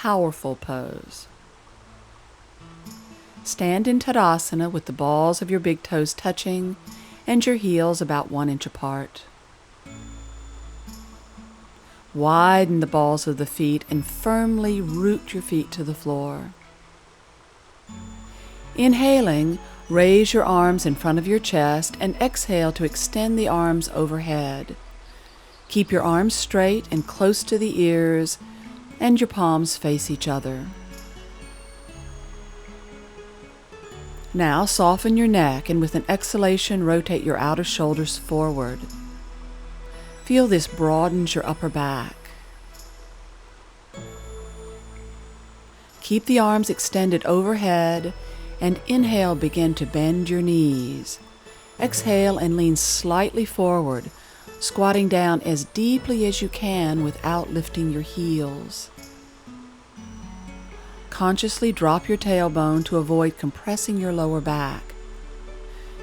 powerful pose. Stand in Tadasana with the balls of your big toes touching and your heels about 1 inch apart. Widen the balls of the feet and firmly root your feet to the floor. Inhaling, raise your arms in front of your chest and exhale to extend the arms overhead. Keep your arms straight and close to the ears, and your palms face each other. Now soften your neck and with an exhalation rotate your outer shoulders forward. Feel this broadens your upper back. Keep the arms extended overhead and inhale, begin to bend your knees. Exhale and lean slightly forward, squatting down as deeply as you can without lifting your heels. Consciously drop your tailbone to avoid compressing your lower back.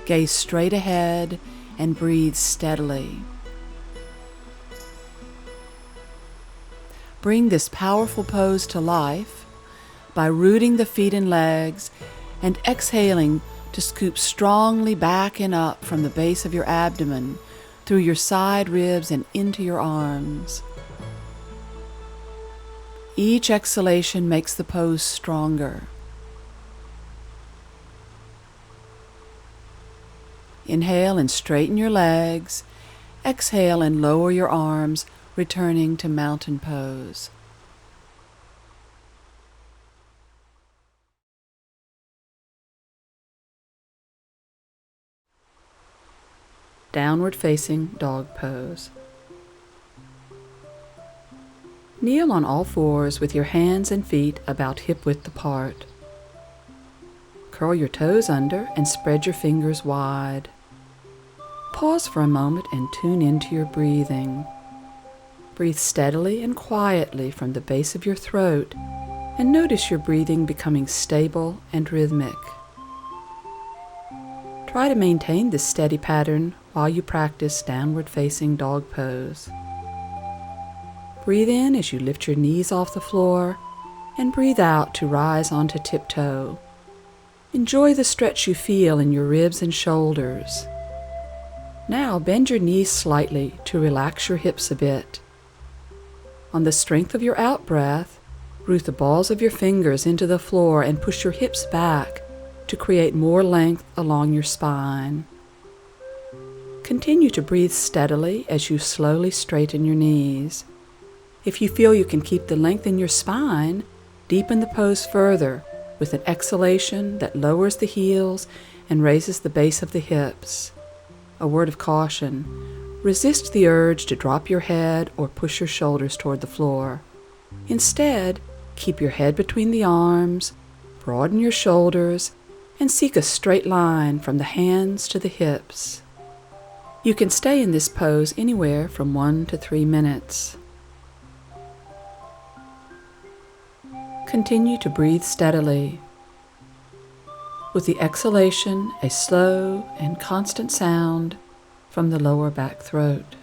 Gaze straight ahead and breathe steadily. Bring this powerful pose to life by rooting the feet and legs and exhaling to scoop strongly back and up from the base of your abdomen through your side ribs and into your arms. Each exhalation makes the pose stronger. Inhale and straighten your legs. Exhale and lower your arms, returning to mountain pose. Downward facing dog pose. Kneel on all fours with your hands and feet about hip width apart. Curl your toes under and spread your fingers wide. Pause for a moment and tune into your breathing. Breathe steadily and quietly from the base of your throat and notice your breathing becoming stable and rhythmic. Try to maintain this steady pattern while you practice downward facing dog pose. Breathe in as you lift your knees off the floor and breathe out to rise onto tiptoe. Enjoy the stretch you feel in your ribs and shoulders. Now bend your knees slightly to relax your hips a bit. On the strength of your out-breath, root the balls of your fingers into the floor and push your hips back to create more length along your spine. Continue to breathe steadily as you slowly straighten your knees. If you feel you can keep the length in your spine, deepen the pose further with an exhalation that lowers the heels and raises the base of the hips. A word of caution: resist the urge to drop your head or push your shoulders toward the floor. Instead, keep your head between the arms, broaden your shoulders, and seek a straight line from the hands to the hips. You can stay in this pose anywhere from 1 to 3 minutes. Continue to breathe steadily. With the exhalation, a slow and constant sound from the lower back throat.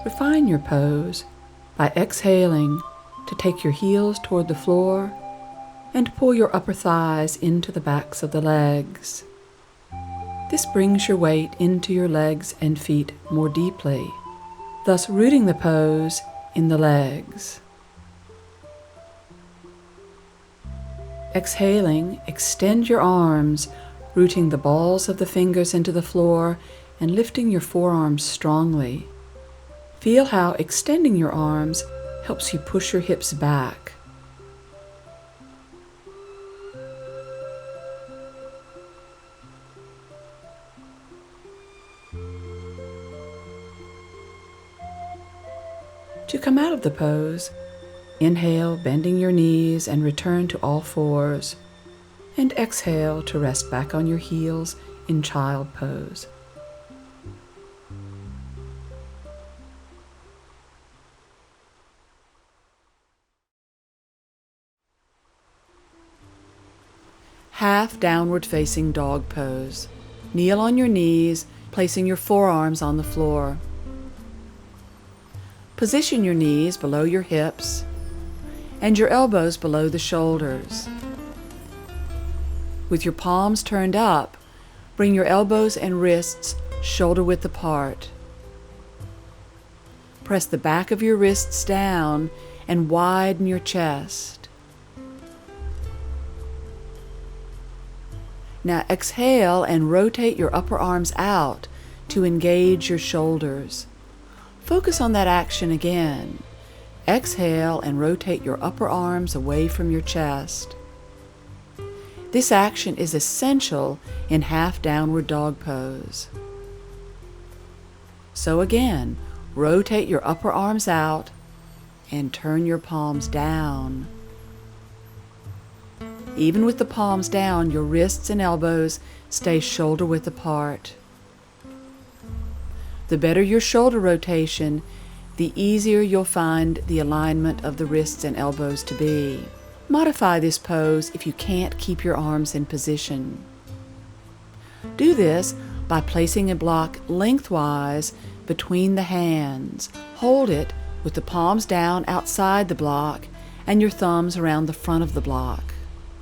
Refine your pose by exhaling to take your heels toward the floor and pull your upper thighs into the backs of the legs. This brings your weight into your legs and feet more deeply, thus rooting the pose in the legs. Exhaling, extend your arms, rooting the balls of the fingers into the floor and lifting your forearms strongly. Feel how extending your arms helps you push your hips back. To come out of the pose, inhale, bending your knees and return to all fours, and exhale to rest back on your heels in child pose. Half downward facing dog pose. Kneel on your knees, placing your forearms on the floor. Position your knees below your hips and your elbows below the shoulders. With your palms turned up, bring your elbows and wrists shoulder width apart. Press the back of your wrists down and widen your chest. Now exhale and rotate your upper arms out to engage your shoulders. Focus on that action again. Exhale and rotate your upper arms away from your chest. This action is essential in half downward dog pose. So again, rotate your upper arms out and turn your palms down. Even with the palms down, your wrists and elbows stay shoulder width apart. The better your shoulder rotation, the easier you'll find the alignment of the wrists and elbows to be. Modify this pose if you can't keep your arms in position. Do this by placing a block lengthwise between the hands. Hold it with the palms down outside the block and your thumbs around the front of the block.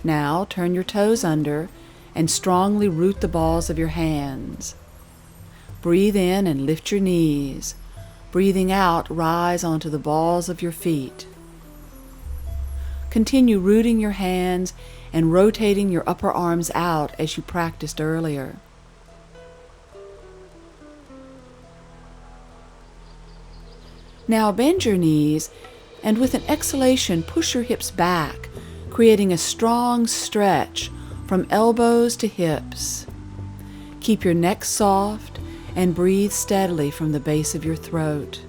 Now turn your toes under and strongly root the balls of your hands. Breathe in and lift your knees. Breathing out, rise onto the balls of your feet. Continue rooting your hands and rotating your upper arms out as you practiced earlier. Now bend your knees and with an exhalation push your hips back, creating a strong stretch from elbows to hips. Keep your neck soft and breathe steadily from the base of your throat.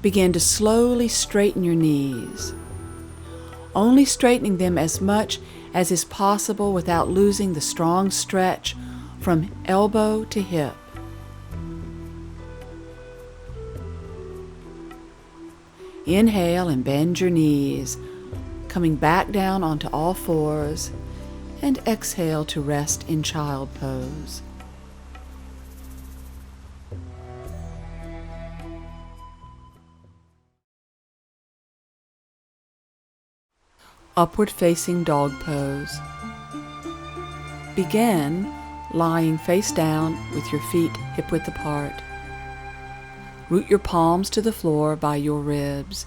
Begin to slowly straighten your knees, only straightening them as much as is possible without losing the strong stretch from elbow to hip. Inhale and bend your knees, coming back down onto all fours, and exhale to rest in child pose. Upward facing dog pose. Begin lying face down with your feet hip width apart. Root your palms to the floor by your ribs.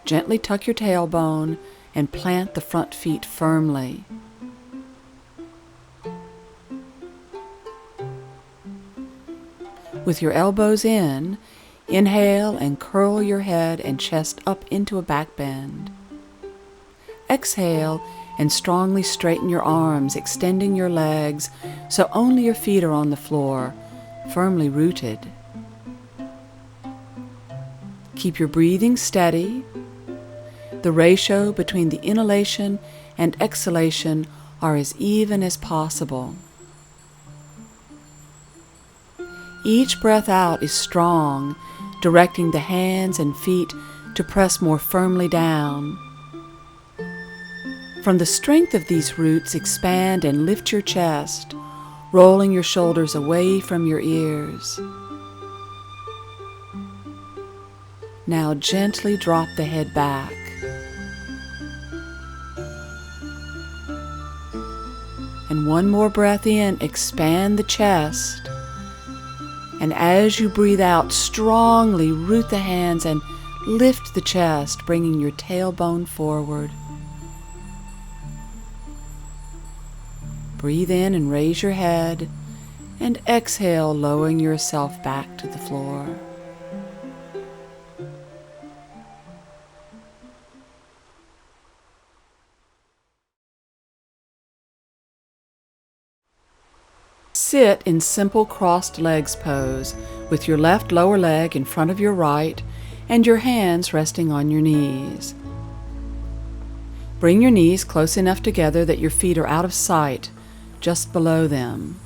Gently tuck your tailbone and plant the front feet firmly. With your elbows in, inhale and curl your head and chest up into a back bend. Exhale and strongly straighten your arms, extending your legs so only your feet are on the floor, firmly rooted. Keep your breathing steady. The ratio between the inhalation and exhalation are as even as possible. Each breath out is strong, directing the hands and feet to press more firmly down. From the strength of these roots, expand and lift your chest, rolling your shoulders away from your ears. Now gently drop the head back. And one more breath in, expand the chest. And as you breathe out, strongly root the hands and lift the chest, bringing your tailbone forward. Breathe in and raise your head, and exhale, lowering yourself back to the floor. Sit in simple crossed legs pose with your left lower leg in front of your right and your hands resting on your knees. Bring your knees close enough together that your feet are out of sight, just below them.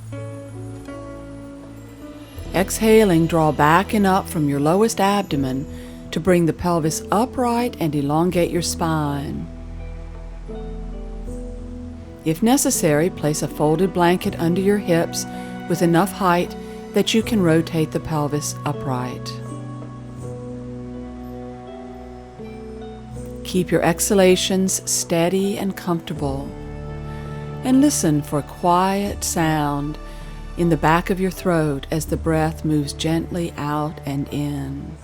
Exhaling, draw back and up from your lowest abdomen to bring the pelvis upright and elongate your spine. If necessary, place a folded blanket under your hips with enough height that you can rotate the pelvis upright. Keep your exhalations steady and comfortable, and listen for a quiet sound in the back of your throat as the breath moves gently out and in.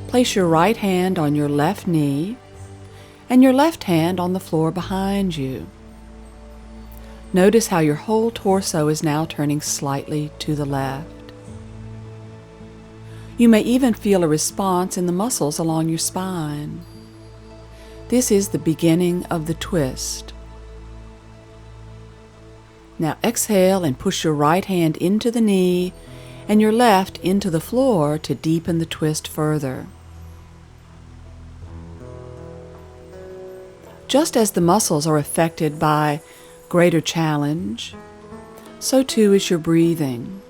Place your right hand on your left knee and your left hand on the floor behind you. Notice how your whole torso is now turning slightly to the left. You may even feel a response in the muscles along your spine. This is the beginning of the twist. Now exhale and push your right hand into the knee and your left into the floor to deepen the twist further. Just as the muscles are affected by greater challenge, so too is your breathing.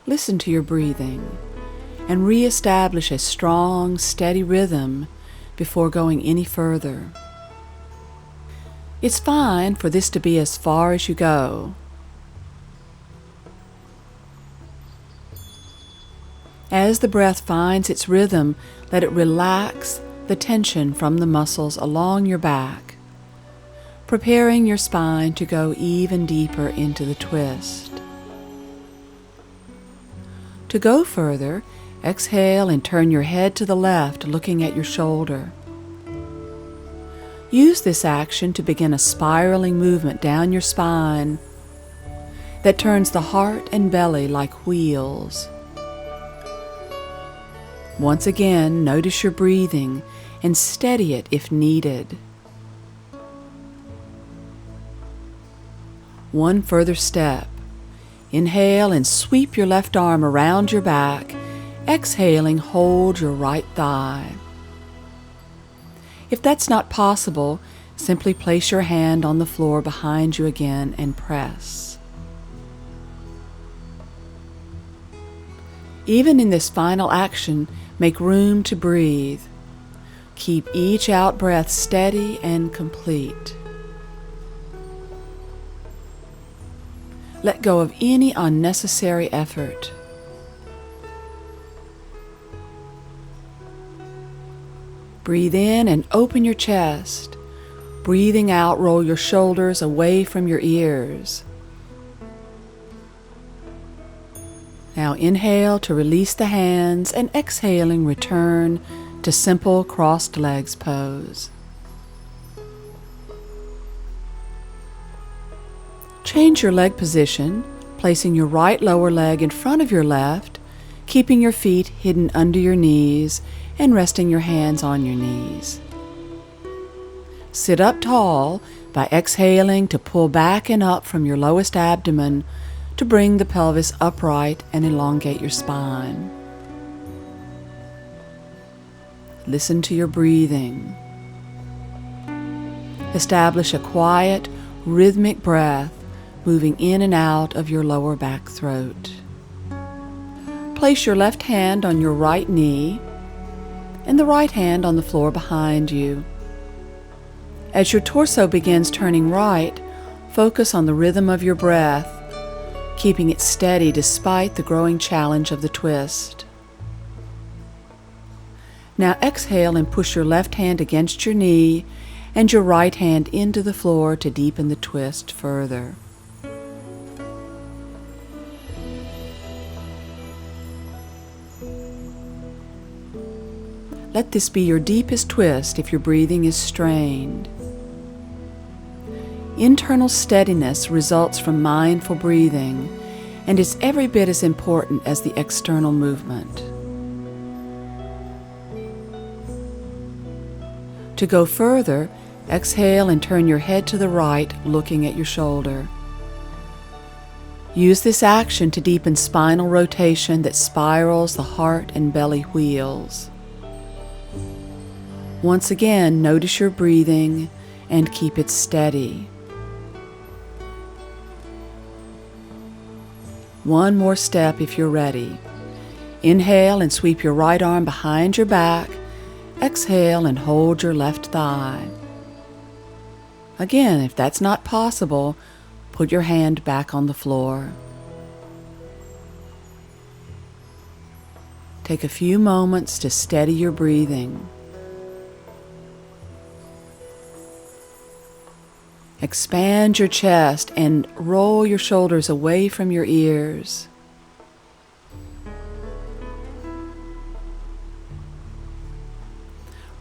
Listen to your breathing and re-establish a strong, steady rhythm before going any further. It's fine for this to be as far as you go. As the breath finds its rhythm, let it relax the tension from the muscles along your back, preparing your spine to go even deeper into the twist. To go further, exhale and turn your head to the left, looking at your shoulder. Use this action to begin a spiraling movement down your spine that turns the heart and belly like wheels. Once again, notice your breathing and steady it if needed. One further step. Inhale and sweep your left arm around your back. Exhaling, hold your right thigh. If that's not possible, simply place your hand on the floor behind you again and press. Even in this final action, make room to breathe. Keep each out-breath steady and complete. Let go of any unnecessary effort. Breathe in and open your chest. Breathing out, roll your shoulders away from your ears. Now inhale to release the hands, and exhaling, return to simple crossed legs pose. Change your leg position, placing your right lower leg in front of your left, keeping your feet hidden under your knees and resting your hands on your knees. Sit up tall by exhaling to pull back and up from your lowest abdomen to bring the pelvis upright and elongate your spine. Listen to your breathing. Establish a quiet, rhythmic breath moving in and out of your lower back throat. Place your left hand on your right knee and the right hand on the floor behind you. As your torso begins turning right, focus on the rhythm of your breath, keeping it steady despite the growing challenge of the twist. Now exhale and push your left hand against your knee and your right hand into the floor to deepen the twist further. Let this be your deepest twist if your breathing is strained. Internal steadiness results from mindful breathing and is every bit as important as the external movement. To go further, exhale and turn your head to the right, looking at your shoulder. Use this action to deepen spinal rotation that spirals the heart and belly wheels. Once again, notice your breathing and keep it steady. One more step if you're ready. Inhale and sweep your right arm behind your back. Exhale and hold your left thigh. Again, if that's not possible, put your hand back on the floor. Take a few moments to steady your breathing. Expand your chest and roll your shoulders away from your ears.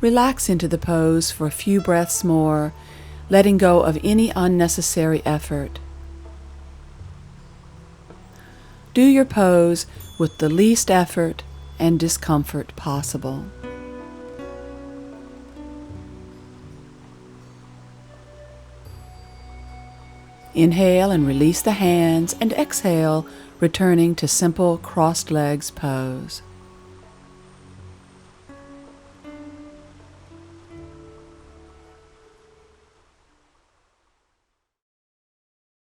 Relax into the pose for a few breaths more, letting go of any unnecessary effort. Do your pose with the least effort and discomfort possible. Inhale and release the hands, and exhale, returning to simple crossed legs pose.